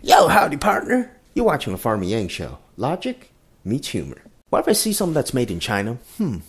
Yo, howdy partner. You're watching the Farmer Yang Show. Logic meets humor. Whenever I see something that's made in China,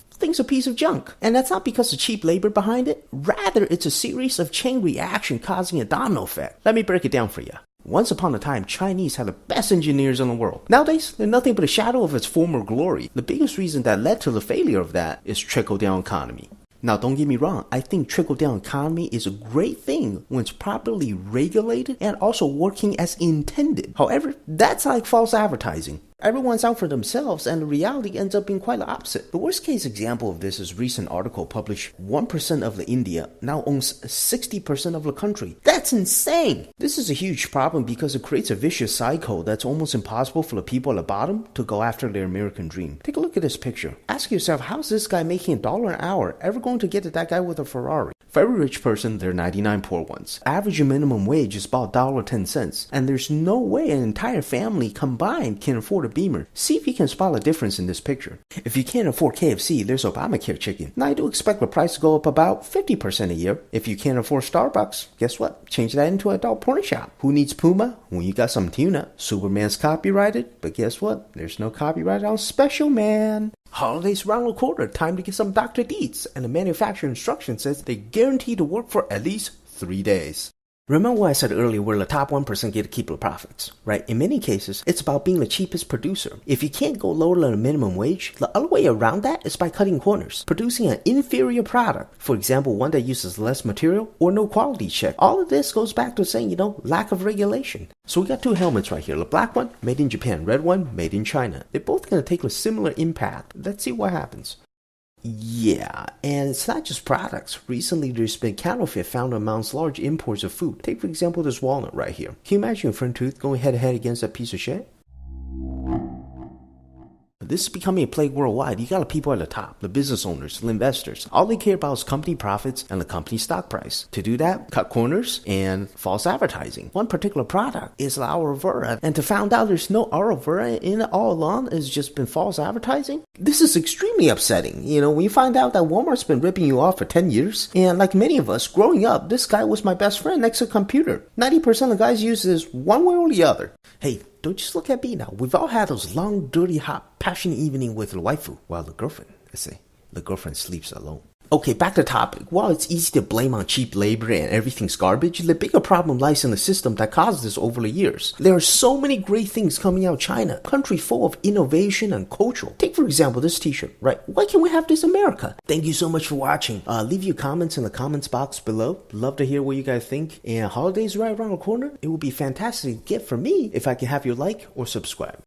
thing's a piece of junk. And that's not because of cheap labor behind it. Rather, it's a series of chain reaction causing a domino effect. Let me break it down for you. Once upon a time, Chinese had the best engineers in the world. Nowadays, they're nothing but a shadow of its former glory. The biggest reason that led to the failure of that is trickle-down economy. Now, don't get me wrong, I think trickle-down economy is a great thing when it's properly regulated and also working as intended. However, that's like false advertising. Everyone's out for themselves and the reality ends up being quite the opposite. The worst case example of this is a recent article published. 1% of the India now owns 60% of the country. That's insane! This is a huge problem because it creates a vicious cycle that's almost impossible for the people at the bottom to go after their American dream. Take a look at this picture. Ask yourself, how's this guy making $1 an hour ever going to get to that guy with a Ferrari? For every rich person, there are 99 poor ones. Average minimum wage is about $1.10, and there's no way an entire family combined can afford a Beamer. See if you can spot a difference in this picture. If you can't afford KFC, there's Obamacare chicken. Now, I do expect the price to go up about 50% a year. If you can't afford Starbucks, guess what? Change that into an adult porn shop. Who needs Puma when you got some tuna? Superman's copyrighted, but guess what? There's no copyright on Special Man. Holidays around the corner, time to get some Dr. Deets, and the manufacturer instruction says they guarantee to work for at least 3 days. Remember what I said earlier where the top 1% get to keep the profits, right? In many cases, it's about being the cheapest producer. If you can't go lower than the minimum wage, the other way around that is by cutting corners, producing an inferior product. For example, one that uses less material or no quality check. All of this goes back to saying, lack of regulation. So we got two helmets right here. The black one, made in Japan. Red one, made in China. They're both going to take a similar impact. Let's see what happens. Yeah, and it's not just products. Recently, there's been counterfeit found amongst large imports of food. Take, for example, this walnut right here. Can you imagine your front tooth going head-to-head against that piece of shit? This is becoming a plague worldwide. You got the people at the top, the business owners, the investors. All they care about is company profits and the company stock price. To do that, cut corners and false advertising. One particular product is the aloe vera, and to find out there's no aloe vera in it all along has just been false advertising. This is extremely upsetting. When you find out that Walmart's been ripping you off for 10 years, and like many of us, growing up, this guy was my best friend next to a computer. 90% of guys use this one way or the other. Hey, don't just look at me now. We've all had those long, dirty, hot, passionate evening with the waifu while the girlfriend sleeps alone. Okay, back to topic. While it's easy to blame on cheap labor and everything's garbage, the bigger problem lies in the system that caused this over the years. There are so many great things coming out of China, a country full of innovation and culture. Take, for example, this t-shirt, right? Why can't we have this in America? Thank you so much for watching. Leave your comments in the comments box below. Love to hear what you guys think. And holidays right around the corner. It would be fantastic to get for me if I can have your like or subscribe.